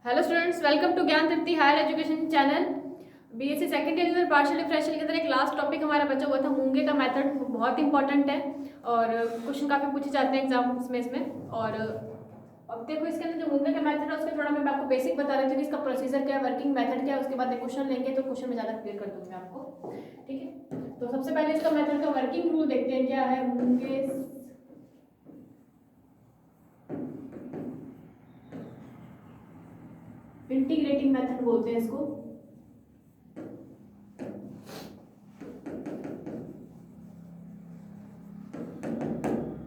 Hello students, welcome to Gyan Tripti higher education channel. BSc second year और partial differential के अंदर एक लास्ट टॉपिक हमारा बचा हुआ था, मूंगे का मेथड। बहुत इंपॉर्टेंट है और क्वेश्चन काफ़ी पूछे जाते हैं एग्जाम्स में इसमें। और अब देखो, इसके अंदर जो मूंगे का मेथड है उसका थोड़ा मैं आपको बेसिक बता रही थी कि इसका प्रोसीजर क्या है, वर्किंग मेथड क्या है। उसके बाद एक क्वेश्चन लेंगे तो क्वेश्चन में ज़्यादा क्लियर कर दूंगी आपको, ठीक है। तो सबसे पहले इसका मेथड का वर्किंग रूल देखते हैं क्या है। मूंगे इंटीग्रेटिंग मेथड बोलते हैं इसको।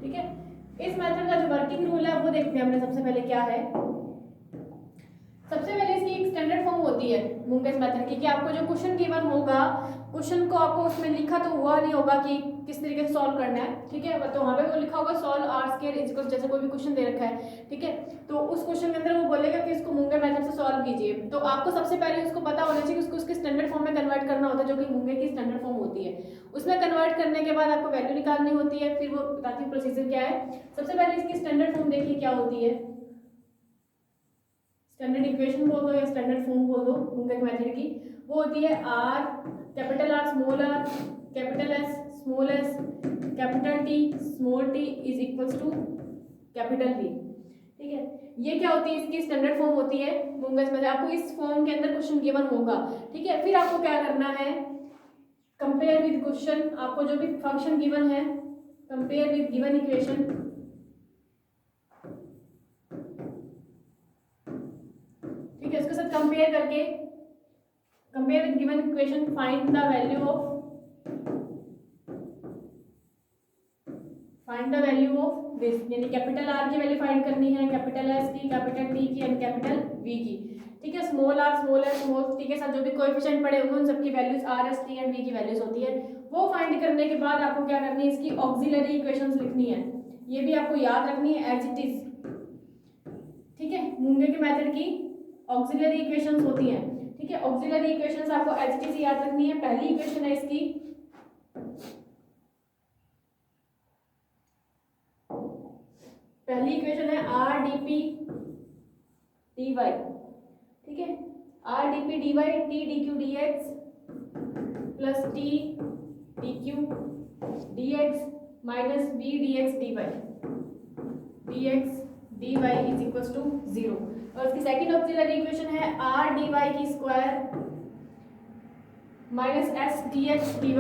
ठीक है, इस मेथड का जो वर्किंग रूल है वो देखते हैं हमने। सबसे पहले क्या है, सबसे पहले इसकी एक स्टैंडर्ड फॉर्म होती है मूंगेस मेथड की, कि आपको जो क्वेश्चन गिवन होगा, क्वेश्चन को आपको उसमें लिखा तो हुआ नहीं होगा कि किस तरीके से सॉल्व करना है, ठीक है। तो वहाँ पे वो लिखा होगा solve R square is equal, जैसे कोई भी क्वेश्चन दे रखा है, ठीक है। तो उस क्वेश्चन के अंदर वो बोलेगा कि इसको मूंगे मेथड से सॉल्व कीजिए। तो आपको सबसे पहले उसको पता होना चाहिए कि उसको उसके स्टैंडर्ड फॉर्म में कन्वर्ट करना होता है, जो कि मूंगे की स्टैंडर्ड फॉर्म होती है। उसमें कन्वर्ट करने के बाद आपको वैल्यू निकालनी होती है। फिर वो बताती है प्रोसीजर क्या है। सबसे पहले इसकी स्टैंडर्ड फॉर्म देखिए क्या होती है। स्टैंडर्ड इक्वेशन बोल दो या स्टैंडर्ड फॉर्म बोल दो मूंगे मेथड की, वो होती है R, capital R small R, capital S small S, capital T small T is equals to capital V, ठीक है। ये क्या होती है, इसकी स्टैंडर्ड फॉर्म होती है मूंगेस मेथड। आपको इस फॉर्म के अंदर क्वेश्चन गिवन होगा, ठीक है। फिर आपको क्या करना है, कंपेयर विद क्वेश्चन। आपको जो भी फंक्शन गिवन है, कंपेयर विद गिवन इक्वेशन, ठीक है। उसके साथ कंपेयर करके, compare with given equation, find the value of, find the value of this, यानी कैपिटल आर की वैल्यू फाइंड करनी है, कैपिटल एस की, कैपिटल टी की एंड कैपिटल वी की, ठीक है। Small R small S small T के साथ जो भी कोएफिशिएंट पड़े होंगे उन सबकी values R S T and V की वैल्यूज होती है। वो फाइंड करने के बाद आपको क्या करनी है, इसकी ऑक्सिलरी इक्वेशंस लिखनी है। ये भी आपको याद रखनी है एज इट इज, ठीक है। मूंगे के मेथड की ऑक्सिलरी इक्वेशंस होती हैं, ठीक है। ऑक्सिलरी इक्वेशंस आपको एज इट इज याद रखनी है। पहली इक्वेशन है इसकी, पहली इक्वेशन है R D P D Y, ठीक है। R D P D Y T D Q D X plus T D Q D X minus B D X D Y is equal to 0। और इसकी second auxiliary equation है R D Y की square minus S D X D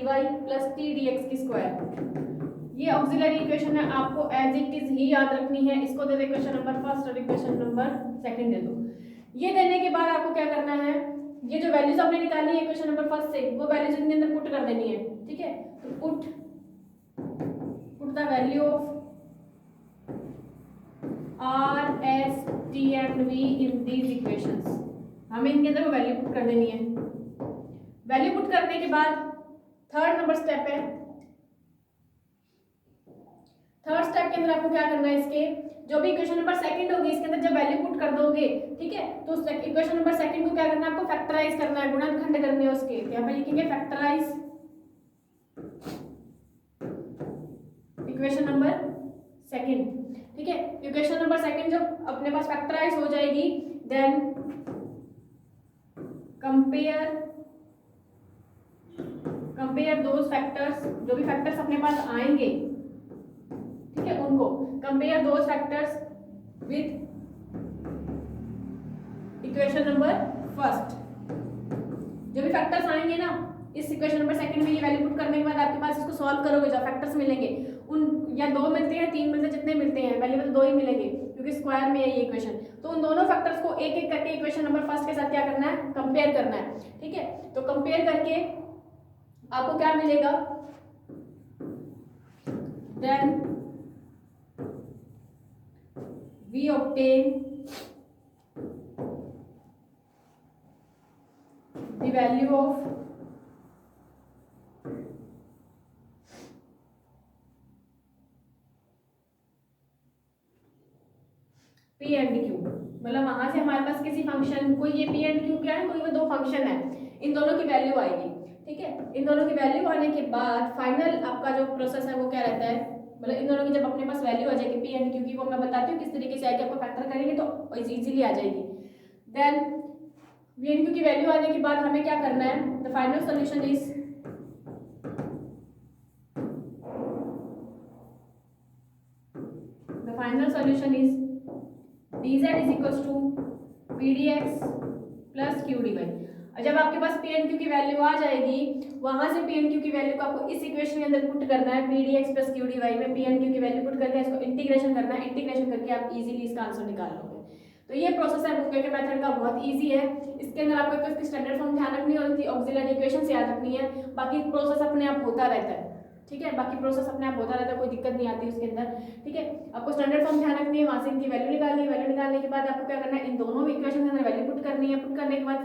Y plus T D X की square. ये auxiliary equation है, आपको as it is he याद रखनी है। इसको दे दो इक्वेशन नंबर फर्स्ट और इक्वेशन नंबर सेकंड दे दो। ये देने के बाद आपको क्या करना है, ये जो वैल्यूज आपने निकाली है इक्वेशन नंबर फर्स्ट से, वो वैल्यूज इनके अंदर पुट कर देनी है, ठीक है। तो put the value of R S T and V in these equations, हमें इनके अंदर वो वैल्यू पुट कर देनी है। वैल्यू पुट करने के बाद थर्ड नंबर स्टेप है। थर्ड स्टेप के अंदर आपको क्या करना है, इसके जो भी इक्वेशन नंबर सेकंड होगी इसके अंदर जब वैल्यू पुट कर दोगे, ठीक है, तो उस इक्वेशन नंबर सेकंड को क्या करना है, आपको फैक्टराइज करना है, गुणनखंड करने है उसके। यहाँ पे लिखेंगे फैक्टराइज इक्वेशन नंबर सेकंड, ठीक है। इक्वेशन नंबर सेकंड जब अपने पास फैक्टराइज हो जाएगी, देन कंपेयर दोज फैक्टर्स, जो भी फैक्टर्स अपने पास आएंगे, ठीक है, उनको compare those factors with equation number first. जो भी फैक्टर्स आएंगे ना इस इक्वेशन नंबर सेकंड में, ये वैल्यू पुट करने के बाद आपके पास इसको सॉल्व करोगे, जो फैक्टर्स मिलेंगे उन, या 2 मिलते हैं 3 मिलते हैं, जितने मिलते हैं वैल्यू में तो 2 ही मिलेंगे क्योंकि स्क्वायर में है ये इक्वेशन। तो उन दोनों फैक्टर्स को एक एक करके इक्वेशन नंबर फर्स्ट के साथ क्या करना है, कंपेयर करना है, ठीक है। तो कंपेयर करके आपको क्या मिलेगा, then we obtain the value of P and Q। मतलब वहां से हमारे पास किसी फंक्शन, कोई ये P एंड Q क्या है, कोई वो दो फंक्शन है, इन दोनों की वैल्यू आएगी, ठीक है। इन दोनों की वैल्यू आने के बाद फाइनल आपका जो प्रोसेस है वो क्या रहता है, मतलब इन दोनों की जब अपने पास वैल्यू आ जाएगी पी एंड क्यू की, वो मैं बताती हूँ किस तरीके से आएगी, आपको फैक्टर करेंगे तो इजीली आ जाएगी। देन वी एंड क्यू की वैल्यू आने के बाद हमें क्या करना है, the final solution is dz is equal to P D X plus Q D Y. जब आपके पास पी एंड क्यू की वैल्यू आ जाएगी, वहां से पी एंड क्यू की वैल्यू को आपको इस इक्वेशन के अंदर पुट करना है, P D X plus Q D Y में पी एंड क्यू की वैल्यू पुट करके इसको इंटीग्रेशन करना है, इंटीग्रेशन करके आप इजीली इसका आंसर निकाल लोगे। तो ये प्रोसेस है बुक के मेथड का, बहुत इजी है। इसके अंदर आपको इसकी स्टैंडर्ड फॉर्म ध्यान रखनी है और इसकी ऑक्सिलरी इक्वेशन याद रखनी है, बाकी प्रोसेस अपने आप होता रहता है, ठीक है, बाकी प्रोसेस अपने आप होता रहता है, कोई दिक्कत नहीं आती उसके अंदर, ठीक है। आपको स्टैंडर्ड फॉर्म ध्यान रखनी है, वहां से इनकी वैल्यू निकालनी है, वैल्यू निकालने के बाद आपको क्या करना है, इन दोनों इक्वेशन के अंदर वैल्यू पुट करनी है, पुट करने के बाद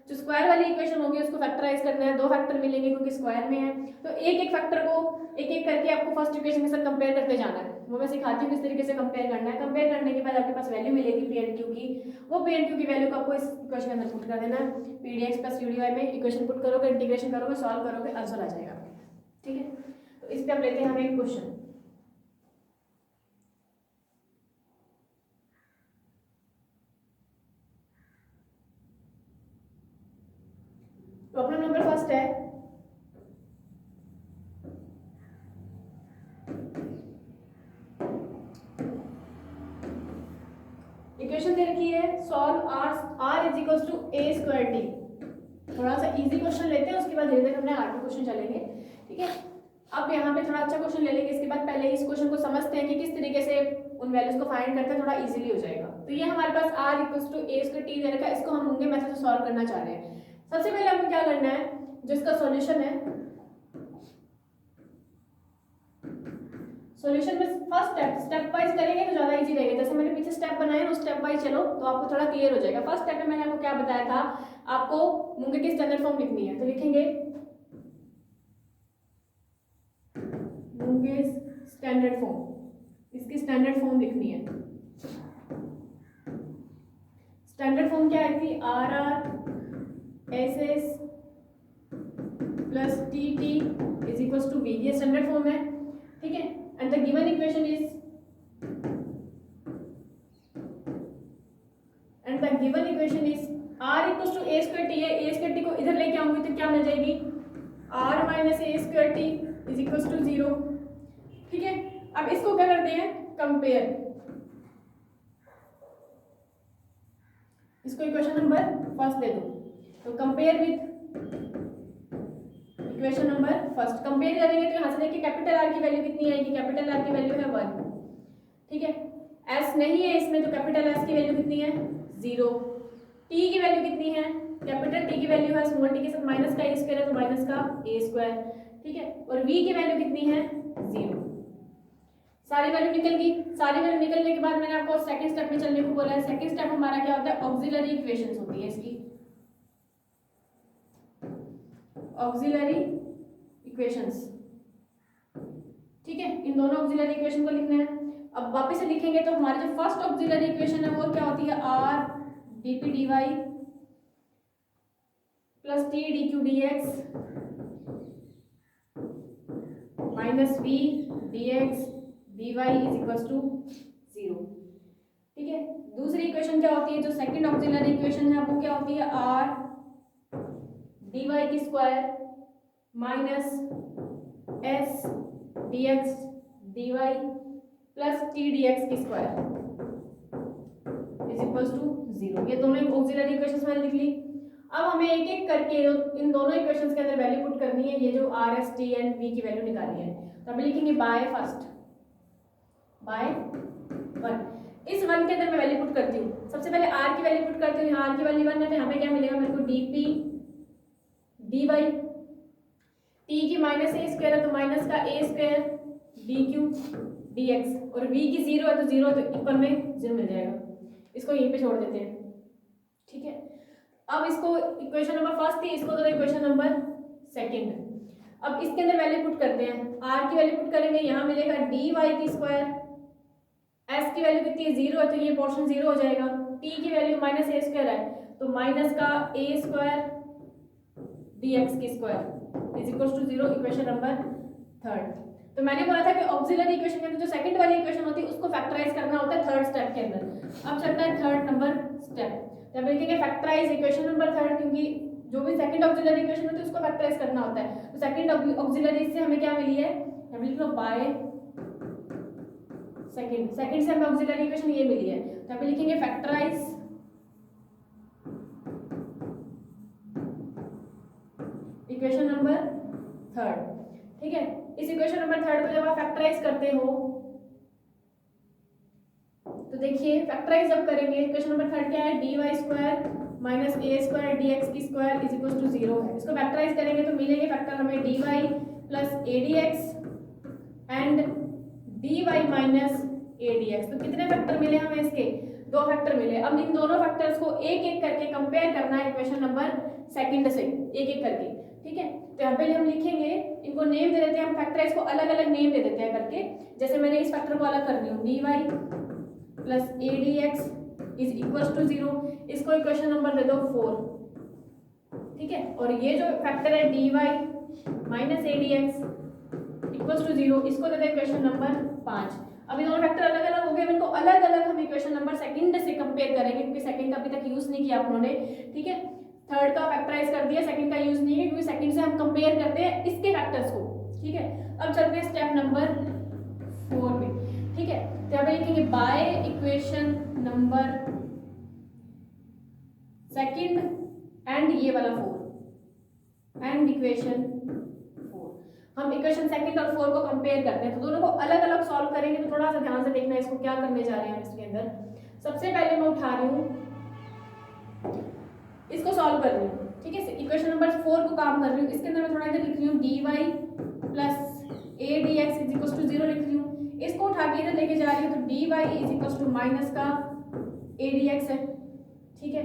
जो स्क्वायर वाली इक्वेशन होगी उसको फैक्टराइज करना है, 2 फैक्टर मिलेंगे क्योंकि स्क्वायर में है, तो एक एक फैक्टर को एक एक करके आपको फर्स्ट इक्वेशन के साथ कंपेयर करते जाना है। वो मैं सिखाती हूँ किस तरीके से कंपेयर करना है। कंपेयर करने के बाद आपके पास वैल्यू मिलेगी पी एंड क्यू की, वो पी एंड क्यू की वैल्यू को आपको इस इक्वेशन के अंदर पुट कर देना है, P D X plus U D Y में इक्वेशन पुट करोगे, इंटीग्रेशन करोगे, सॉल्व करोगे, आंसर आ जाएगा, ठीक है। तो इस पे अब लेते हैं हम एक क्वेश्चन। प्रॉब्लम नंबर फर्स्ट है, इक्वेशन दे रखी है solve r is equal to a square T. थोड़ा सा इजी क्वेश्चन लेते हैं, उसके बाद धीरे धीरे अपने आगे क्वेश्चन चलेंगे, ठीक है। अब यहाँ पे थोड़ा अच्छा क्वेश्चन ले लेंगे, इसके बाद पहले इस क्वेश्चन को समझते हैं कि किस तरीके से उन वैल्यूज को फाइंड करते हैं, थोड़ा इजीली हो जाएगा। तो ये हमारे पास r equal to a square T दे रखा है, इसको हम होंगे मेथड से सॉल्व करना चाह रहे हैं। सबसे पहले हमें क्या करना है, जो इसका सॉल्यूशन है, सॉल्यूशन में फर्स्ट स्टेप वाइज करेंगे तो ज्यादा इजी रहेगा। जैसे मैंने पीछे स्टेप बनाए उस स्टेप वाइज चलो तो आपको थोड़ा क्लियर हो जाएगा। फर्स्ट स्टेप में मैंने आपको क्या बताया था, आपको मूंगे की स्टैंडर्ड फॉर्म लिखनी है, तो लिखेंगे मूंगे स्टैंडर्ड फॉर्म, इसकी स्टैंडर्ड फॉर्म लिखनी है। स्टैंडर्ड फॉर्म क्या आएगी, R R S S plus T T is equal to V, ये स्टैंडर्ड फॉर्म है, ठीक है। And the given equation is r equals to a square t है, a square t को इधर लेके आऊंगी तो क्या मिल जाएगी, r minus a square t is equal to 0, ठीक है। अब इसको क्या करते हैं, कंपेयर, इसको इक्वेशन नंबर फर्स्ट दे दो, तो compare with equation number first. Compare करेंगे तो यहाँ से देखिए कैपिटल आर की वैल्यू कितनी आएगी, कैपिटल आर की वैल्यू है 1, ठीक है। एस नहीं है इसमें तो कैपिटल एस की वैल्यू कितनी है 0, टी की वैल्यू कितनी है, कैपिटल टी की वैल्यू है स्मॉल टी के साथ माइनस का ए स्क्वायर है तो माइनस का ए स्क्वायर, ठीक है। और वी की वैल्यू कितनी है 0, सारी वैल्यू निकल गई। सारी वैल्यू निकलने के बाद मैंने आपको सेकंड स्टेप में चलने को बोला है। सेकंड स्टेप हमारा क्या होता है, ऑक्सिलरी इक्वेशंस होती है इसकी, ऑक्सिलरी इक्वेशंस, ठीक है। इन दोनों ऑक्सिलरी इक्वेशन को लिखना है। अब वापस से लिखेंगे तो हमारी जो फर्स्ट ऑक्सिलरी इक्वेशन है वो क्या होती है, R DP D Y plus T D Q D X minus V D X D Y is equal to 0, ठीक है। दूसरी इक्वेशन क्या होती है, जो सेकंड ऑक्सिलरी इक्वेशन है वो क्या होती है, आर डी वाई की square minus S D X D Y plus T D X की स्क्वायर इज इक्वल टू 0। ये दोनों ऑक्सिलरी इक्वेशंस मैंने लिख ली। अब हमें एक एक करके इन दोनों इक्वेशंस के अंदर वैल्यू पुट करनी है, ये जो R S T and V की वैल्यू निकालनी है। तो हम लिखेंगे बाय फर्स्ट, बाय 1, इस 1 के अंदर मैं वैल्यू पुट करती हूँ। सबसे पहले आर की वैल्यू पुट करती हूँ, यहाँ आर की वैल्यू 1 है तो हमें क्या मिलेगा, मेरे को डीपी डी वाई, टी की माइनस ए स्क्वायर है तो माइनस का A square D Q D X, और वी की 0 है तो 0 तो इक्वल में 0 मिल जाएगा। इसको यहीं पे छोड़ देते हैं, ठीक है। अब इसको इक्वेशन नंबर फर्स्ट थी, इसको तो इक्वेशन नंबर सेकंड। अब इसके अंदर वैल्यू पुट करते हैं, आर की वैल्यू पुट करेंगे, यहाँ मिलेगा डी वाई की स्क्वायर, एस की वैल्यू कितनी है 0 है तो ये पोर्शन 0 हो जाएगा, टी की वैल्यू माइनस ए स्क्वायर है तो माइनस का ए स्क्वायर डी एक्स की square is equal to 0, equation number third. तो मैंने बोला था कि ऑक्सिलरी इक्वेशन के अंदर जो सेकंड वाली इक्वेशन होती है उसको फैक्टराइज करना होता है थर्ड स्टेप के अंदर। अब चलता है थर्ड नंबर स्टेप, जब लिखेंगे फैक्टराइज इक्वेशन नंबर थर्ड, क्योंकि जो भी सेकंड ऑक्सिलरी इक्वेशन होती है उसको फैक्टराइज करना होता है। तो सेकंड ऑक्सिलरी से हमें क्या मिली है, हम लिख लो बाय सेकंड से हमें ऑक्सिलरी इक्वेशन ये मिली है, तो हम लिखेंगे फैक्टराइज इक्वेशन नंबर थर्ड। ठीक है, इस इक्वेशन नंबर थर्ड को जब आप फैक्टराइज करते हो तो देखिए फैक्टराइज जब करेंगे इक्वेशन नंबर थर्ड क्या है, dy square minus A square dx की स्क्वायर इज इक्वल टू 0 है। इसको फैक्टराइज करेंगे तो मिलेंगे फैक्टर हमें dy plus adx and dy minus adx। तो कितने फैक्टर मिले हमें, इसके दो फैक्टर मिले। अब इन दोनों फैक्टर्स को एक एक करके कंपेयर करना है इक्वेशन नंबर सेकंड से, एक एक करके। ठीक है, तो यहाँ पे हम लिखेंगे, इनको नेम दे देते हैं हम, फैक्टराइज को अलग अलग नेम दे देते हैं करके। जैसे मैंने इस फैक्टर को अलग कर दी हूँ, dy plus adx is equal to 0, इसको इक्वेशन नंबर दे दो 4। ठीक है, और ये जो फैक्टर है dy minus adx equal to 0, इसको दे दे इक्वेशन नंबर 5। अब ये दोनों फैक्टर अलग अलग हो गए, इनको अलग अलग हम इक्वेशन नंबर सेकंड से कंपेयर करेंगे, क्योंकि सेकंड का अभी तक यूज नहीं किया आप लोगों ने। ठीक है, थर्ड का फैक्टराइज कर दिया, सेकंड का यूज नहीं है, क्योंकि सेकंड से हम कंपेयर करते हैं इसके फैक्टर्स को। ठीक है, अब चलते हैं स्टेप नंबर 4 पे। ठीक है, तो यहाँ पे लिखेंगे by equation number second and ये वाला 4 एंड इक्वेशन 4। हम इक्वेशन सेकंड और 4 को कंपेयर करते हैं, तो दोनों को अलग अलग सॉल्व करेंगे। तो थोड़ा सा ध्यान से देखना है इसको क्या करने जा रहे हैं हम इसके अंदर। सबसे पहले मैं उठा रही हूँ, इसको सॉल्व कर रही हूँ। ठीक है, इक्वेशन नंबर 4 को काम कर रही हूँ, इसके अंदर मैं थोड़ा इधर लिख रही हूँ dy plus adx is equal to 0 लिख रही हूँ। इसको उठा के इधर लेके जा रही हूँ, तो dy is equal to minus का adx है। ठीक है,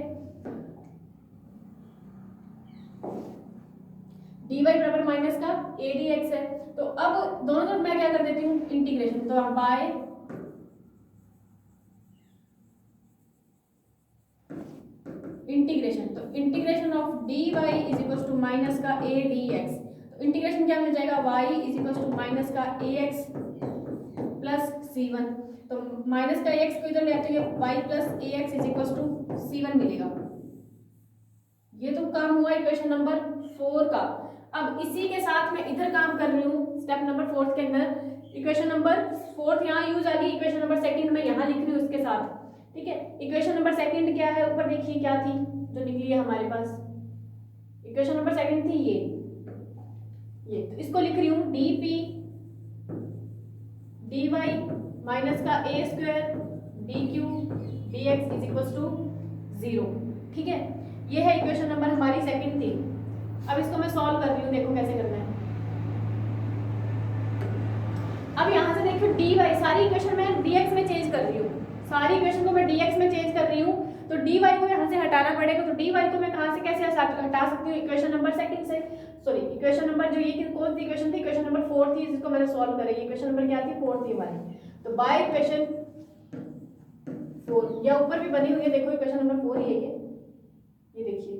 dy बराबर माइनस का adx है। तो अब दोनों तरफ मैं क्या कर देती हूँ, इंटीग्रेशन। तो बाय इंटीग्रेशन, तो integration of dy is equal to minus का adx। तो इंटीग्रेशन क्या मिल जाएगा, y is equal to minus का ax प्लस c1। तो माइनस का ax को इधर ले आते हैं, y plus ax is equal to c1 मिलेगा। ये तो काम हुआ इक्वेशन नंबर 4 का। अब इसी के साथ मैं इधर काम कर रही हूँ स्टेप नंबर 4 के अंदर। इक्वेशन नंबर 4 यहाँ यूज आ गई, इक्वेशन नंबर सेकंड में यहाँ लिख रही हूँ उसके साथ। ठीक है, इक्वेशन नंबर सेकंड क्या है, ऊपर देखिए क्या थी जो निकली है हमारे पास। इक्वेशन नंबर सेकंड थी ये, तो इसको लिख रही हूँ dp dy माइनस का a square dq dx is equal to 0। ठीक है, ये है इक्वेशन नंबर हमारी सेकंड थी। अब इसको मैं सॉल्व कर रही हूँ, देखो कैसे करना है। अब यहाँ से देखियो dy, सारी इक्वेशन मैं dx में चेंज कर रही हूँ, सारी इक्वेशन को मैं dx में चेंज कर रही हूँ। तो dy को यहाँ से हटाना पड़ेगा। तो dy को मैं कहाँ से कैसे हटा सकती हूँ, इक्वेशन नंबर सेकंड से। सॉरी, इक्वेशन नंबर जो ये कौन सी इक्वेशन थी, इक्वेशन नंबर 4 थी, जिसको मैंने सॉल्व करी। इक्वेशन नंबर क्या थी, 4 थी हमारी। तो बाय इक्वेशन 4, या ऊपर भी बनी हुई है, देखो इक्वेशन नंबर 4 ही है ये देखिए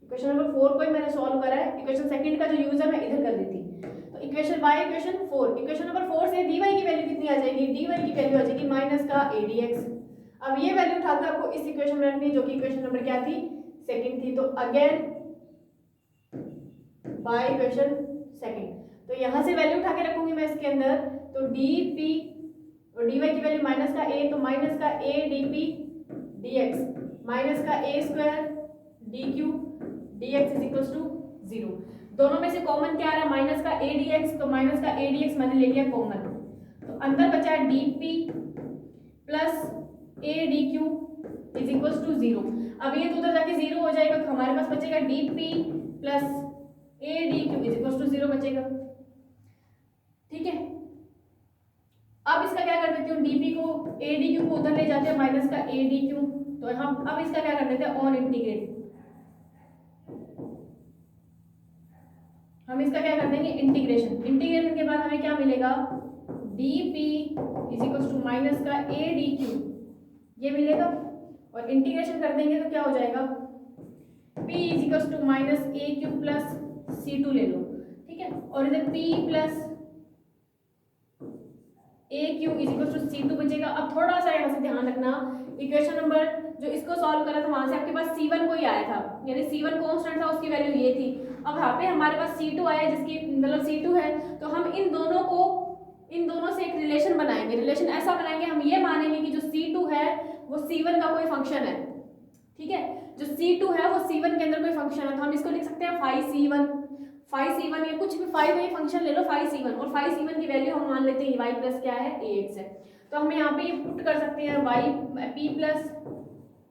इक्वेशन नंबर 4 को ही मैंने सॉल्व करा है। इक्वेशन सेकंड का जो यूज है मैं इधर कर देती। तो equation by equation 4, equation number 4 से dy की वैल्यू कितनी आ जाएगी, dy की वैल्यू आ जाएगी माइनस का adx। अब ये वैल्यू उठाकर आपको इस इक्वेशन में रखनी, जो कि इक्वेशन नंबर क्या थी, सेकंड थी। तो अगेन बाय इक्वेशन सेकंड, तो यहाँ से वैल्यू उठा के रखूंगी मैं इसके अंदर। तो dp और dy की वैल्यू माइनस का a, तो माइनस का a dp dx माइनस का a square dq dx is equal to 0। दोनों में से कॉमन क्या आ रहा है, माइनस का a dx, तो माइनस का a dx मैंने ले लिया कॉमन। तो अंदर बचा dp plus a dq is equal to 0। अब ये तो उधर जाके 0 हो जाएगा, तो हमारे पास बचेगा dp plus a dq is equal to 0 बचेगा। ठीक है, अब इसका क्या कर देती हूँ, dp को a dq को उधर ले जाते हैं, माइनस का a dq। तो हम अब इसका क्या कर देते हैं, ऑन इंटीग्रेट। हम इसका क्या कर देंगे, इंटीग्रेशन। इंटीग्रेशन के बाद हमें क्या मिलेगा, dp is equal to minus का a dq, ये मिलेगा। और इंटीग्रेशन कर देंगे तो क्या हो जाएगा, p is equal to minus a cube plus c2 ले लो। ठीक है, और इधर p plus AQ is equal to C2 बचेगा। अब थोड़ा सा यहाँ से ध्यान रखना, इक्वेशन नंबर जो इसको सॉल्व करा था वहां से आपके पास C1 को ही आया था, यानी C1 कांस्टेंट था, उसकी वैल्यू ये थी। अब यहाँ पे हमारे पास C2 आया जिसकी मतलब C2 है, तो हम इन दोनों से एक रिलेशन बनाएंगे। रिलेशन ऐसा बनाएंगे, हम ये मानेंगे कि जो C2 है वो C1 का कोई फंक्शन है, ठीक है। जो C2 है वो C1 के अंदर कोई फंक्शन है, तो हम इसको लिख सकते हैं फाई C1 या कुछ भी फाई में फंक्शन ले लो फाई C1, और फाई C1 की वैल्यू हम मान लेते हैं y प्लस क्या है ax है। तो हम यहाँ पे ये पुट कर सकते हैं y p plus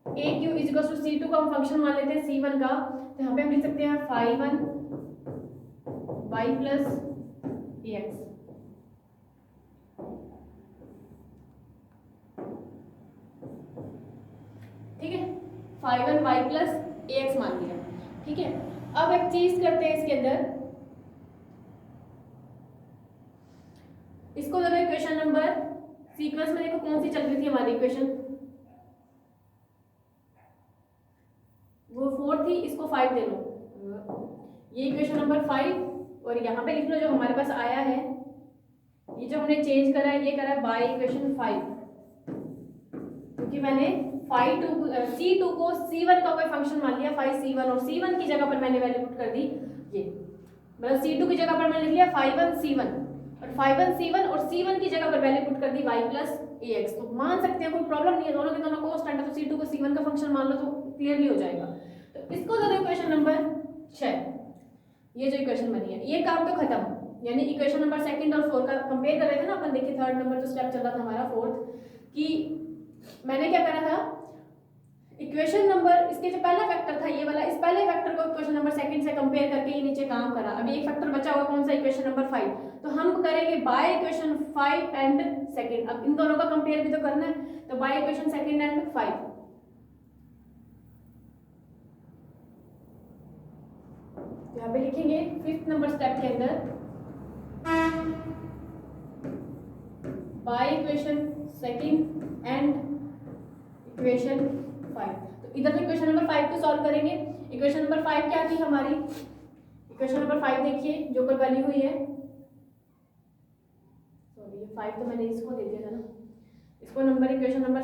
AQ is equal to C2 का हम फंक्शन मान लेते हैं C1 का, तो यहाँ पे हम लिख सकते हैं फाई 1 y प्लस ax। ठीक है, फाई 1 y प्लस ax मान लिया, ठीक है। अब एक चीज करते हैं इसके अंदर, इसको जरा इक्वेशन नंबर सीक्वेंस में देखो कौन सी चल रही थी हमारी इक्वेशन, वो 4 थी, इसको 5 दे लो, ये इक्वेशन नंबर 5, और यहाँ पे लिख लो जो हमारे पास आया है, ये जो हमने चेंज करा है ये करा है बाय इक्वेशन 5, क्योंकि मैंने C2 को C1 का कोई फंक्शन मान लिया फाई C1, और C1 की जगह पर मैंने वैल्यू पुट कर दी ये, मतलब C2 की जगह पर मैंने लिख लिया फाई 1 C1, और फाई 1 C1 और C1 की जगह पर वैल्यू पुट कर दी y प्लस ax। तो मान सकते हैं, कोई प्रॉब्लम नहीं है, दोनों के दोनों कांस्टेंट है, तो C2 को C1 का फंक्शन मान लो तो क्लियरली हो जाएगा। तो इसको दे दो इक्वेशन नंबर 6, ये जो इक्वेशन बनी है ये काम तो खत्म, यानी इक्वेशन नंबर 2 और 4 का कंपेयर कर रहे थे ना अपन, देखिए 3rd नंबर जो स्टेप चल रहा था हमारा 4th, कि मैंने क्या करा था, इक्वेशन नंबर इसके जो पहला फैक्टर था ये वाला, इस पहले फैक्टर को इक्वेशन नंबर 2 से कंपेयर करके ये नीचे काम करा। अभी एक फैक्टर बचा हुआ कौन सा, इक्वेशन नंबर 5, तो हम करेंगे बाय इक्वेशन 5 एंड 2, अब इन दोनों का कंपेयर भी तो करना है, तो बाय इक्वेशन 2 एंड 5, यहाँ पे लिखेंगे 5th नंबर स्टेप के अंदर बाय इक्वेशन 2 एंड इक्वेशन 5। तो इधर इक्वेशन नंबर 5 को सॉल्व करेंगे। इक्वेशन नंबर 5 क्या थी हमारी, इक्वेशन नंबर 5 देखिए जो ऊपर बनी हुई है, सॉरी ये 5 तो मैंने इसको दे दिया था ना, इसको नंबर इक्वेशन नंबर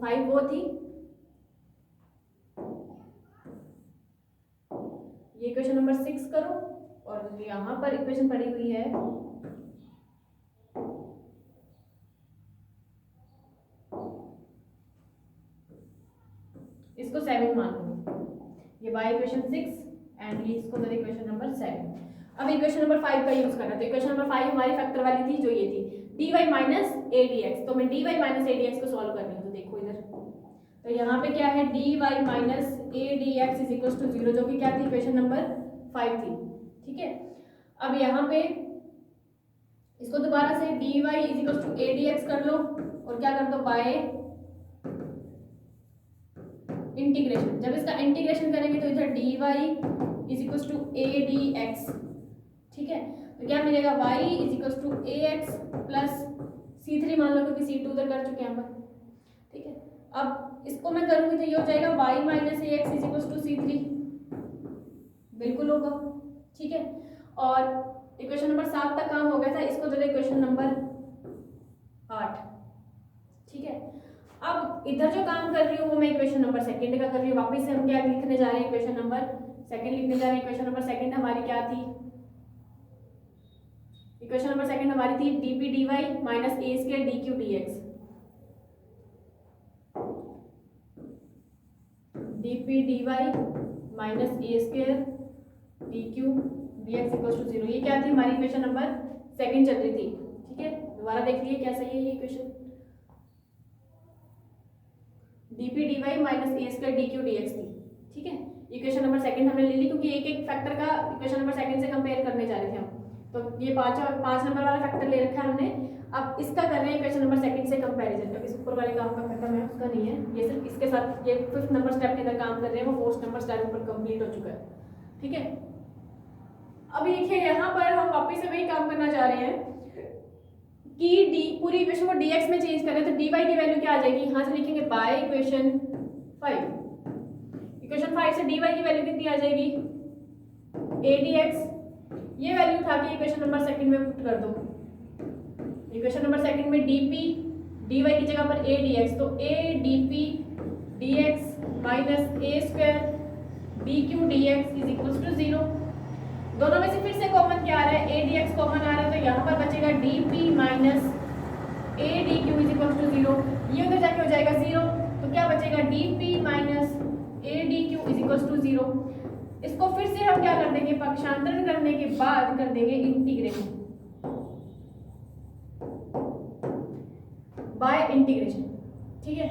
5 वो थी, ये इक्वेशन नंबर 6 करो, और यहाँ पर इक्वेशन पड़ी हुई है इसको 7 मान लो, ये बाय इक्वेशन 6 एंड ये इसको दे इक्वेशन नंबर 7। अब इक्वेशन नंबर 5 का यूज करना, तो इक्वेशन नंबर 5 हमारी फैक्टर वाली थी जो ये थी dy माइनस a dx, तो मैं dy माइनस a dx को सॉल्व कर रही हूँ, तो देखो इधर, तो यहाँ पे क्या है dy minus a dx is equal to 0, जो कि क्या थी इक्वेशन नंबर 5 थी, ठीक है। अब यहाँ पे इसको दोबारा से dy is equal to a dx कर लो, और क्या कर दो बाय इंटीग्रेशन, जब इसका इंटीग्रेशन करेंगे तो इधर dy is equal to a dx, ठीक है। तो क्या मिलेगा y is equal to ax plus c3 मान लो, क्योंकि c2 उधर कर चुके हैं हम, ठीक है। अब इसको मैं करूंगी तो ये हो जाएगा y minus ax is equal to c3, बिल्कुल होगा, ठीक है। और इक्वेशन नंबर 7 तक काम हो गया था, इसको दे दो इक्वेशन नंबर 8, ठीक है। अब इधर जो काम कर रही हूँ वो मैं इक्वेशन नंबर 2 का कर रही हूँ, वापस से हम क्या लिखने जा रहे हैं, इक्वेशन नंबर 2 लिखने जा रहे हैं। इक्वेशन नंबर 2 हमारी क्या थी, इक्वेशन नंबर 2 हमारी थी dp dy minus a square dq dx, dp dy minus a square dq dx equal to 0, ये क्या थी हमारी इक्वेशन नंबर 2 चल रही थी, ठीक है। दोबारा देख लिए क्या सही है ये equation, dp dy minus a square dq dx थी, ठीक है। इक्वेशन नंबर 2 हमने ले ली, क्योंकि एक एक फैक्टर का इक्वेशन नंबर 2 से कंपेयर करने जा रहे थे हम, तो ये 5 नंबर वाला फैक्टर ले रखा है हमने। अब इसका कर रहे हैं इक्वेशन नंबर 2 से कंपैरिजन, अब इस ऊपर वाले काम का खत्म है, उसका नहीं है, ये सिर्फ इसके साथ ये 5th नंबर स्टेप के अंदर काम कर रहे हैं, वो 4th नंबर स्टेप पर कंप्लीट हो चुका है, ठीक है। अब देखिए यहाँ पर हम वापस से वही काम करना चाह रहे हैं कि पूरी इक्वेशन को dx में चेंज करें, तो dy की वैल्यू क्या आ जाएगी, यहाँ से लिखेंगे बाय इक्वेशन 5, इक्वेशन 5 से dy की वैल्यू कितनी आ जाएगी a dx, ये वैल्यू उठा के इक्वेशन नंबर 2 में पुट कर दो, इक्वेशन नंबर सेकंड में dp dy की जगह पर a dx, तो a dp dx minus a square dq dx is equals to 0। दोनों में से फिर से कॉमन क्या आ रहा है, a dx कॉमन आ रहा है, तो यहाँ पर बचेगा dp minus a dq is equals to 0। ये उधर जाके हो जाएगा 0, तो क्या बचेगा dp minus a dq is equals to 0। इसको फिर से हम क्या कर देंगे, पक्षांतरण करने के बाद कर देंगे इंटीग्रेशन बाय इंटीग्रेशन। ठीक है,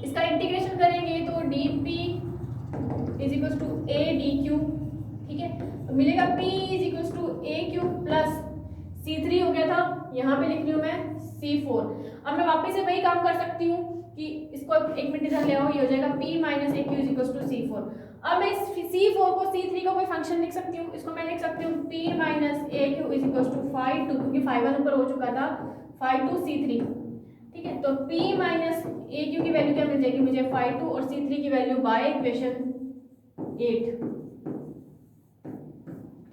इसका इंटीग्रेशन करेंगे तो dp is equals to a dq। ठीक है, तो मिलेगा p is equals to a cube plus c3 हो गया था, यहाँ पे लिख रही हूँ मैं c4। अब मैं वापस से वही काम कर सकती हूँ कि इसको एक मिनट इधर ले आओ, ये हो जाएगा p minus a q is equals to c4। अब मैं इस c4 को c3 का कोई फंक्शन लिख सकती हूँ, इसको मैं लिख सकती हूँ p minus a q is equals to 5 2, क्योंकि 5 ऊपर हो चुका था, 5 2 c3। ठीक है, तो p माइनस a क्यू की वैल्यू क्या मिल जाएगी मुझे, 5 2, और c3 की वैल्यू बाय इक्वेशन 8।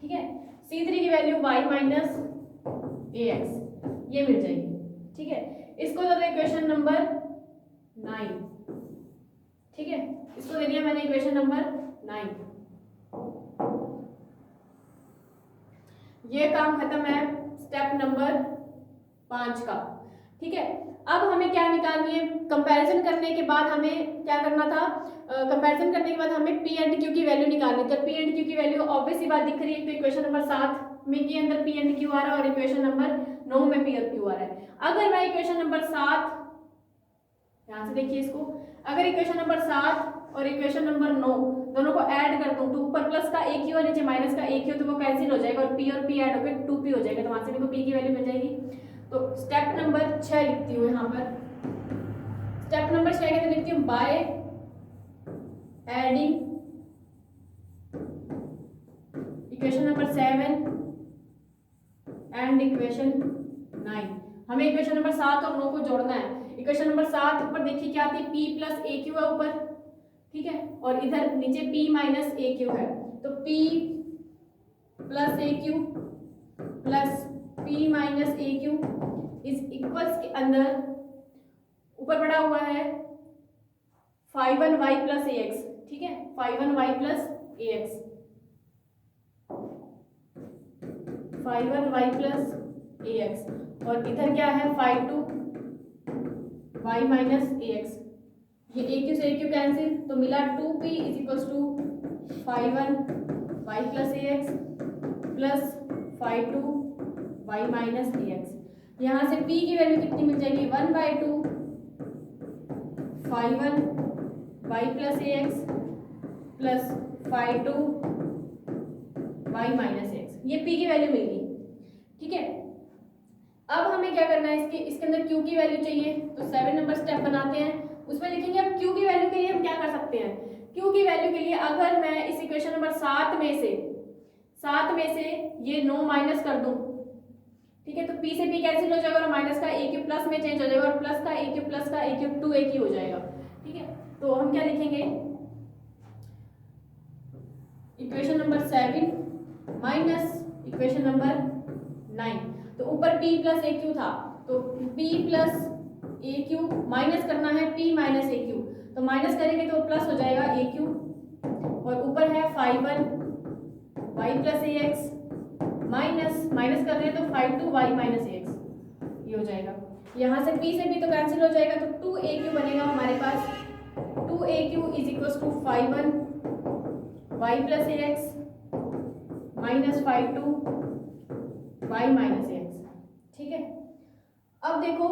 ठीक है, c3 की वैल्यू y माइनस ax ये मिल जाएगी। ठीक है, इसको दे दो इक्वेशन नंबर 9। ठीक है, इसको दे दिया मैंने इक्वेशन नंबर 9। ये काम खत्म है स्टेप नंबर 5 का। ठीक है, अब हमें क्या निकालनी है, कंपैरिजन करने के बाद हमें क्या करना था, कंपैरिजन करने के बाद हमें पी एंड क्यू की वैल्यू निकालनी थी। तो पी एंड क्यू की वैल्यू ऑब्वियस सी बात दिख रही है, तो इक्वेशन नंबर 7 में के अंदर पी एंड क्यू आ रहा है और इक्वेशन नंबर 9 में पी और क्यू आ रहा है। अगर मैं इक्वेशन नंबर 7 यहाँ से देखिए इसको, अगर इक्वेशन नंबर 7 और इक्वेशन नंबर 9 दोनों को ऐड कर दूं तो ऊपर प्लस का एक ही और नीचे माइनस का एक ही हो, तो वो कैंसिल हो जाएगा और p ऐड होकर 2p हो जाएगा, तो वहां से मेरे को p की वैल्यू मिल जाएगी। तो स्टेप नंबर 6 लिखती हूँ यहाँ पर। स्टेप नंबर 6 के अंदर लिखती हूँ by adding equation number 7 and equation 9। हमें इक्वेशन नंबर 7 और 9 को जोड़ना है। इक्वेशन नंबर 7 ऊपर देखिए क्या थी, p प्लस ए क्यू है ऊपर, ठीक है, और इधर नीचे p माइनस ए क्यू है, तो p plus A Q plus p minus A Q is equals के अंदर ऊपर पड़ा हुआ है 5(1)y प्लस ax। ठीक है, 5(1)y plus ax, 5(1)y plus ax, और इधर क्या है 5(2)y माइनस ax। ये a क्यू से a क्यू कैंसिल, तो मिला 2p is equals to 5(1)y plus ax plus 5(2)y minus ax। यहाँ से p की वैल्यू कितनी मिल जाएगी, 1/2 5(1)y plus ax plus 5(2)y minus ax, ये p की वैल्यू मिल गई। ठीक है, अब हमें क्या करना है, इसके अंदर q की वैल्यू चाहिए, तो 7 नंबर स्टेप बनाते हैं, उसमें लिखेंगे अब q की वैल्यू के लिए हम क्या कर सकते हैं। q की वैल्यू के लिए अगर मैं इस इक्वेशन नंबर 7 में से ये 9 माइनस कर दूं, ठीक है, तो p से p कैंसिल हो जाएगा और माइनस का a क्यूब प्लस में चेंज हो जाएगा और प्लस का a क्यूब प्लस का a क्यूब 2a क्यूब हो जाएगा। ठीक है, तो हम क्या लिखेंगे, equation number 7 minus equation number 9, तो ऊपर p प्लस a क्यू था, तो p plus a Q minus करना है p माइनस a क्यू, तो माइनस करेंगे तो प्लस हो जाएगा a क्यू, और ऊपर है 5(1)y प्लस ax माइनस कर रहे हैं तो 5(2)y माइनस ax, ये हो जाएगा। यहाँ से p से p तो कैंसिल हो जाएगा, तो 2a क्यू बनेगा हमारे पास, 2a q is equals to 5(1)y plus ax minus 5(2)y minus ax। ठीक है, अब देखो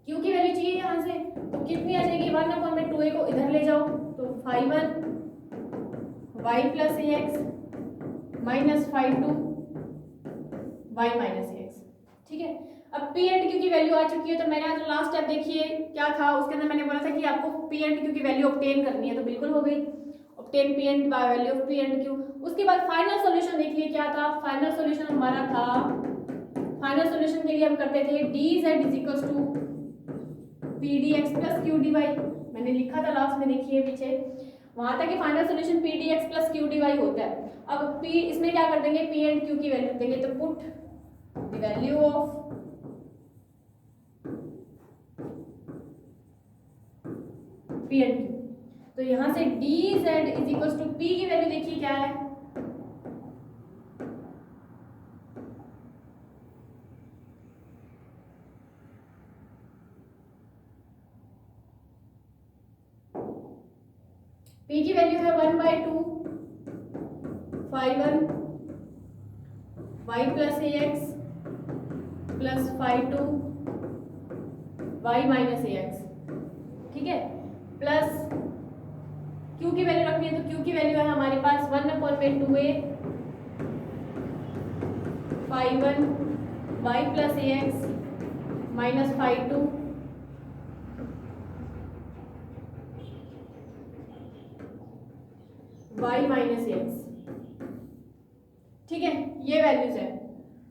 q की वैल्यू चाहिए यहाँ से, तो कितनी आ जाएगी, 1/2a को इधर ले जाओ, तो 5(1)y plus ax minus 5(2)y minus ax। ठीक है, अब p एंड q की वैल्यू आ चुकी है, तो मैंने आज लास्ट स्टेप देखिए क्या था, उसके अंदर मैंने बोला था कि आपको p एंड q की वैल्यू ऑब्टेन करनी है, तो बिल्कुल हो गई, obtain p and value of p and q। उसके बाद फाइनल सॉल्यूशन देखिए क्या था, फाइनल सॉल्यूशन हमारा था, फाइनल सॉल्यूशन के लिए हम करते थे dz is equals to pdx plus qdy, मैंने लिखा था लास्ट में देखिए पीछे, वहां तक कि final solution pdx plus qdy होता है। अब p इसमें क्या कर देंगे, p एंड q की वैल्यू देंगे, तो put the value of p and q. तो यहां से d z is equal to p की वैल्यू देखिए क्या है, पी की वैल्यू है 1/2 phi1 y plus A X plus phi2 y minus A X, ठीक है, प्लस q की वैल्यू रखनी है तो q की वैल्यू है हमारे पास 1/2a phi1 y plus A X minus phi2 y minus X, ठीक है, ये वैल्यूज है।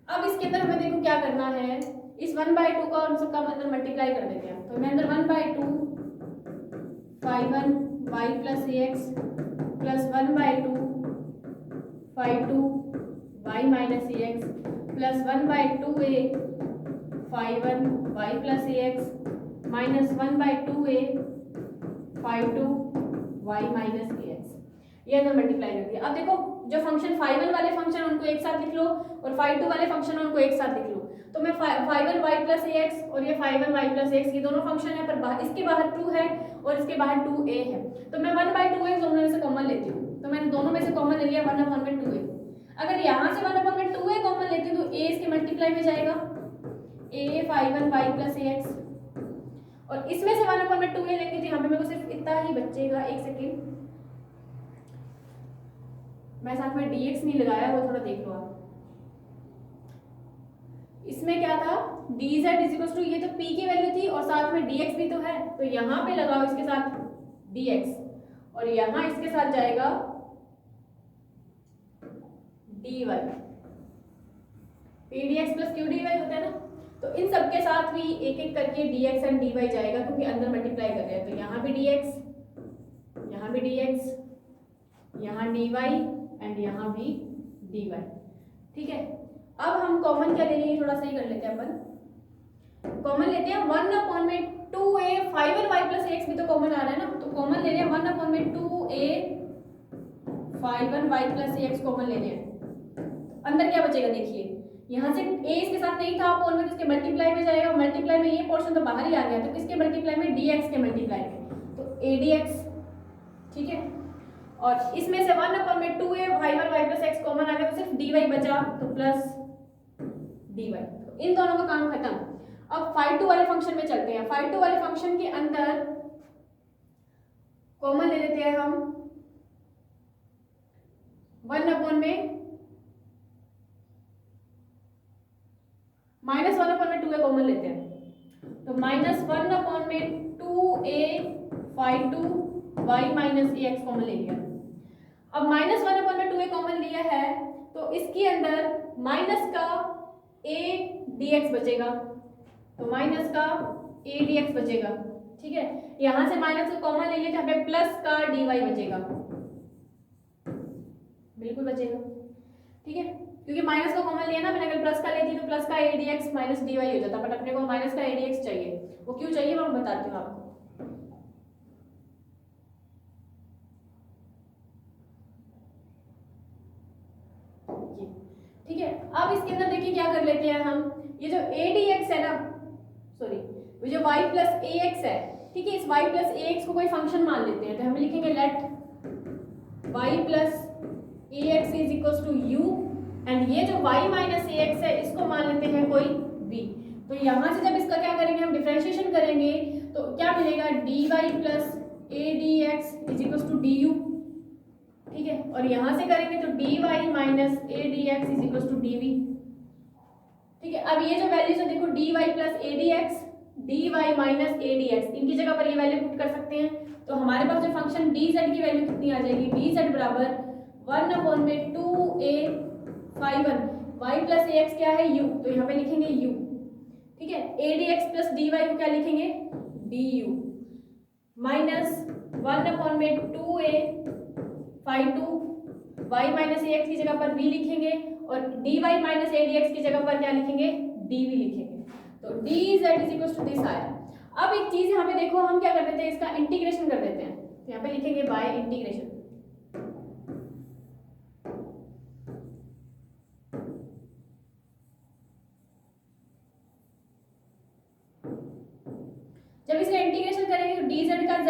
अब इसके अंदर हमें देखो क्या करना है, इस 1/2 का और सबका अंदर मल्टीप्लाई कर देते हैं। तो मैं अंदर 1/2 phi1 y plus A X plus 1/2 phi2 y minus A X plus 1/2a phi1 y plus A X minus 1/2a phi2 y minus A X, ये अंदर मल्टीप्लाई कर दिया। अब देखो जो फंक्शन phi1 वाले फंक्शन उनको एक साथ लिख लो और phi2 वाले फंक्शन उनको एक साथ लिख लो। तो मैं phi1 y plus A x और ये phi1 y प्लस एक्स, ये दोनों फंक्शन है पर इसके बाहर 2 है और इसके बाहर 2a है। तो मैं 1/2a दोनों में से कॉमन लेती हूँ, तो मैंने दोनों में से कॉमन ले लिया 1/2a। अगर यहाँ से 1/2a कॉमन लेती हूँ तो a इसके मल्टीप्लाई में जाएगा, a phi1 y plus A x, और इसमें से 1/2a लेंगे तो यहाँ पे मेरे को सिर्फ इतना ही बचेगा। एक सेकेंड, मैं साथ में dx नहीं लगाया, वो थोड़ा देख लो आप। इसमें क्या था, dz इज इक्वल टू, ये तो p की वैल्यू थी और साथ में dx भी तो है, तो यहाँ पे लगाओ इसके साथ dx और यहाँ इसके साथ जाएगा dy, pdx प्लस qdy होता है ना, तो इन सब के साथ भी एक एक करके dx एंड dy जाएगा क्योंकि अंदर मल्टीप्लाई कर रहे हैं। तो यहाँ भी dx, यहाँ भी dx, यहाँ dy एंड यहाँ भी dy, ठीक है। अब हम कॉमन क्या ले लेंगे, थोड़ा सही कर लेते हैं अपन, कॉमन लेते हैं 1/2a phi1 y plus x भी तो कॉमन आ रहा है ना, तो कॉमन ले रहे हैं 1/2a phi1 y plus X common ले रहे हैं। अंदर क्या बचेगा देखिए, यहाँ से a इसके साथ नहीं था पोल में तो इसके मल्टीप्लाई में जाएगा, मल्टीप्लाई में ये पोर्शन तो बाहर ही आ गया, तो किसके मल्टीप्लाई में, dx के मल्टीप्लाई में, तो a dx, ठीक है। और इसमें से 1/2a phi1 y plus X common आ गया तो सिर्फ dy बचा, तो प्लस dy, तो इन दोनों का काम खत्म। अब phi2 वाले फंक्शन में चलते हैं। phi2 वाले फंक्शन के अंदर कॉमन ले लेते हैं हम 1/2a कॉमन लेते हैं, तो -1/2a phi2 y minus A x common ले लिया। अब -1/2a कॉमन लिया है तो इसके अंदर माइनस का a dx बचेगा, तो माइनस का a dx बचेगा, ठीक है। यहां से माइनस का कॉमन ले लिया तो हमें प्लस का dy बचेगा, बिल्कुल बचेगा, ठीक है, क्योंकि माइनस का कॉमन लिया ना मैंने, अगर प्लस का लेती तो प्लस का a dx माइनस dy हो जाता, बट अपने को माइनस का a dx चाहिए। वो क्यों चाहिए मैं बताती हूँ आपको। ठीक है, अब इसके अंदर देखिए क्या कर लेते हैं हम, ये जो a dx है ना, सॉरी ये जो y प्लस ax है, ठीक है, इस y प्लस ax को कोई फंक्शन मान लेते हैं, तो हम लिखेंगे let y plus ax is equal to u, and ये जो y माइनस ax है इसको मान लेते हैं कोई b। तो यहाँ से जब इसका क्या करेंगे हम डिफरेंशिएशन करेंगे तो क्या मिलेगा, dy plus a dx is equal to du, ठीक है, और यहाँ से करेंगे तो dy minus a dx is equal to dv, ठीक है। अब ये जो वैल्यूज है देखो dy plus a dx, dy minus a dx, इनकी जगह पर ये वैल्यू पुट कर सकते हैं, तो हमारे पास जो फंक्शन dz की वैल्यू कितनी आ जाएगी, dz बराबर 1/2a phi1 y plus ax क्या है u, तो यहाँ पे लिखेंगे u, ठीक है, a dx प्लस dy को क्या लिखेंगे du, minus 1/2a phi2 y minus ax की जगह पर v लिखेंगे और dy माइनस ए dx की जगह पर क्या लिखेंगे, dv लिखेंगे। तो dz is equal to this आया। अब एक चीज यहाँ पे देखो, हम क्या कर देते हैं, इसका इंटीग्रेशन कर देते हैं। तो यहाँ पे लिखेंगे बाय इंटीग्रेशन। जब इसका इंटीग्रेशन करेंगे तो dz का z,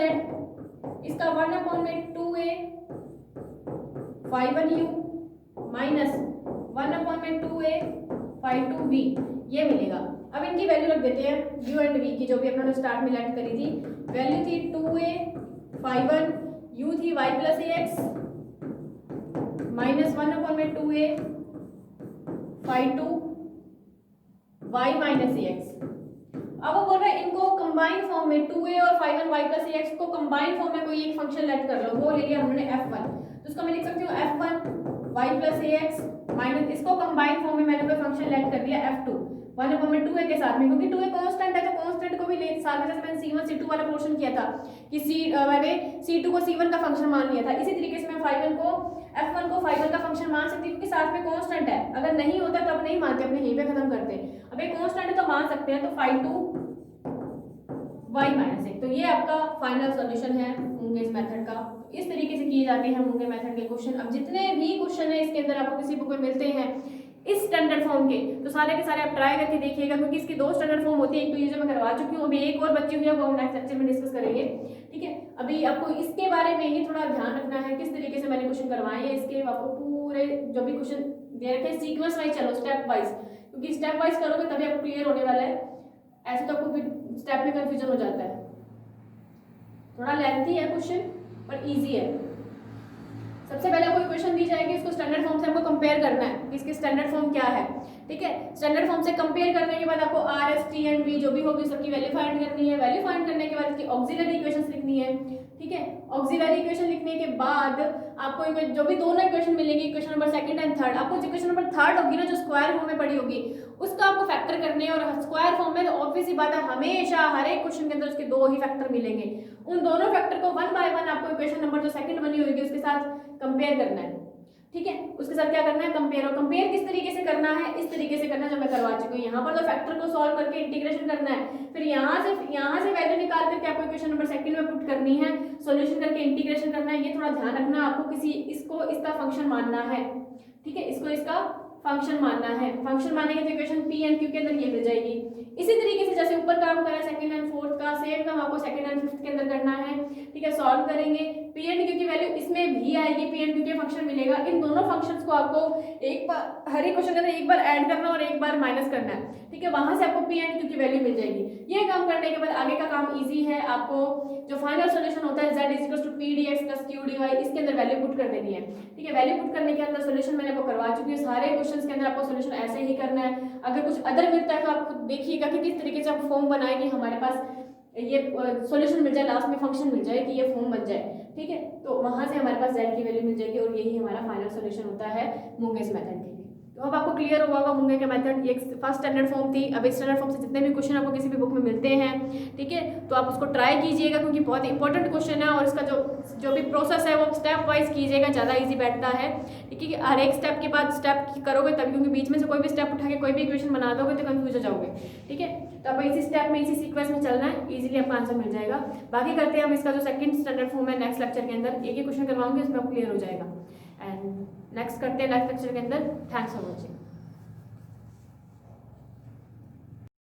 इसका 1/2a phi1u minus 1/2a phi2v ये मिलेगा। अब इनकी वैल्यू रख देते हैं u एंड v की, जो भी अपने स्टार्ट में लेट करी थी। वैल्यू थी 2a phi1, u थी y plus ax minus 1/2a phi2 y minus ax। अब वो बोल रहे हैं इनको कंबाइन फॉर्म में 2a और phi1 y प्लस ax को कंबाइन फॉर्म में कोई एक फंक्शन लेट कर लो। वो ले लिया हमने f1, तो उसको मैं लिख सकती हूँ f1 y plus ax minus, इसको कंबाइन फॉर्म में मैंने कोई फंक्शन लेट कर दिया f2 1/2a के साथ में, क्योंकि 2a कांस्टेंट है तो कांस्टेंट को भी ले साथ में, जैसे मैंने c1 c2 वाला पोर्शन किया था कि मैंने c2 को c1 का फंक्शन मान लिया था। इसी तरीके से मैं f1 को phi1 का फंक्शन मान सकती हूँ, क्योंकि साथ में कांस्टेंट है। अगर नहीं होता तो अब नहीं मानते, अपने यहीं पे खत्म करते हैं। अब एक कांस्टेंट है तो मान सकते हैं, तो phi2 y माइनस 1। तो ये आपका फाइनल सॉल्यूशन है मूंगेस मेथड का। इस तरीके से किए जाते हैं मूंगे मेथड के क्वेश्चन। अब जितने भी क्वेश्चन है इसके अंदर आपको किसी बुक में मिलते हैं इस स्टैंडर्ड फॉर्म के, तो सारे के सारे आप ट्राई करके देखिएगा, क्योंकि इसकी 2 स्टैंडर्ड फॉर्म होती है। एक तो ये जो मैं करवा चुकी हूँ, अभी एक और बच्ची हुई है, वो हम नेक्स्ट लेक्चर में डिस्कस करेंगे। ठीक है, अभी आपको इसके बारे में ही थोड़ा ध्यान रखना है किस तरीके से मैंने क्वेश्चन करवाए हैं। इसके आपको पूरे जो भी क्वेश्चन दे रखे हैं सीक्वेंस वाइज चलो, स्टेप वाइज, क्योंकि स्टेप वाइज करोगे तभी आपको क्लियर होने वाला है। ऐसे तो आपको स्टेप में कंफ्यूजन हो जाता है। थोड़ा लेंथी है क्वेश्चन पर इजी है। सबसे पहले कोई क्वेश्चन दी जाएगी, इसको स्टैंडर्ड फॉर्म से हमको कंपेयर करना है कि इसकी स्टैंडर्ड फॉर्म क्या है। ठीक है, स्टैंडर्ड फॉर्म से कंपेयर करने के बाद आपको r S T and v जो भी होगी सबकी वैल्यू फाइंड करनी है। वैल्यू फाइंड करने के बाद इसकी ऑक्सिलरी इक्वेशंस लिखनी है। ठीक है, ऑक्सिलरी इक्वेशन लिखने के बाद आपको जो भी दोनों इक्वेशन मिलेगी, equation number second and third, आपको इक्वेशन नंबर थर्ड होगी ना जो स्क्वायर फॉर्म में पड़ी होगी, उसका आपको फैक्टर करने हैं। और स्क्वायर फॉर्म में तो ऑब्वियस ही बात है, हमेशा हर एक क्वेश्चन के अंदर उसके 2 ही फैक्टर मिलेंगे। उन दोनों फैक्टर को 1 बाय 1 आपको इक्वेशन नंबर जो सेकंड बनी होगी उसके साथ कंपेयर करना है। ठीक है, उसके साथ क्या करना है, कंपेयर। और कंपेयर किस तरीके से करना है, इस तरीके से करना है जो मैं करवा चुकी हूँ। यहाँ पर तो फैक्टर को सॉल्व करके इंटीग्रेशन करना है, फिर यहाँ से वैल्यू निकाल करके आपको इक्वेशन नंबर सेकंड में पुट करनी है, सॉल्यूशन करके इंटीग्रेशन करना है। ये थोड़ा ध्यान रखना, आपको इसको इसका फंक्शन मानना है। ठीक है, इसको इसका फंक्शन मानना है। फंक्शन मानेंगे तो इक्वेशन पी एंड क्यू के अंदर ये मिल जाएगी। इसी तरीके से जैसे ऊपर काम करा सेकंड एंड फोर्थ का, सेम काम आपको सेकंड एंड फिफ्थ के अंदर करना है। ठीक है, सॉल्व करेंगे, पी एंड क्यू की वैल्यू इसमें भी आएगी, पी एंड क्यू के फंक्शन मिलेगा। इन दोनों फंक्शंस को आपको एक बार हर एक क्वेश्चन के अंदर एक बार ऐड करना और एक बार माइनस करना है। ठीक है, वहां से आपको पी एंड क्यू की वैल्यू मिल जाएगी। ये काम करने के बाद आगे का काम इजी है। आपको जो फाइनल सॉल्यूशन होता है z equals to p dx plus q dy, इसके अंदर वैल्यू पुट कर देनी है। ठीक है, वैल्यू पुट करने के अंदर सॉल्यूशन मैंने वो करवा चुकी है। सारे क्वेश्चंस के अंदर आपको सॉल्यूशन ऐसे ही करना है। अगर कुछ अदर मिलता है तो आप खुद देखिएगा कि किस तरीके से आप फॉर्म बनाएंगे, हमारे पास ये सॉल्यूशन मिल जाए, लास्ट में फंक्शन मिल जाए कि ये फॉर्म बन जाए। ठीक है, तो वहां से हमारे पास z की वैल्यू मिल जाएगी और यही हमारा फाइनल सॉल्यूशन होता है मूंगेस मेथड के लिए। तो अब आपको क्लियर हुआ होगा मूंगे का मेथड। ये फर्स्ट स्टैंडर्ड फॉर्म थी। अब इस स्टैंडर्ड फॉर्म से जितने भी क्वेश्चन आपको किसी भी बुक में मिलते हैं, ठीक है, तो आप उसको ट्राई कीजिएगा, क्योंकि बहुत इंपॉर्टेंट क्वेश्चन है और इसका जो भी प्रोसेस है वो स्टेप वाइज कीजिएगा, ज़्यादा ईजी बैठता है। ठीक है, हर एक स्टेप के बाद स्टेप करोगे तभी, क्योंकि बीच में से कोई भी स्टेप उठा के कोई भी इक्वेशन बना दोगे तो कंफ्यूज हो जाओगे। ठीक है, तो आप इसी स्टेप में इसी सीक्वेंस में चलना है, इजीली आपका आंसर मिल जाएगा। बाकी करते हैं हम इसका जो सेकंड स्टैंडर्ड फॉर्म है नेक्स्ट लेक्चर के अंदर। एक ही क्वेश्चन करवाऊंगी, उसमें आपको क्लियर हो जाएगा। एंड नेक्स्ट करते हैं नेक्स्ट लेक्चर के अंदर। Thanks for watching.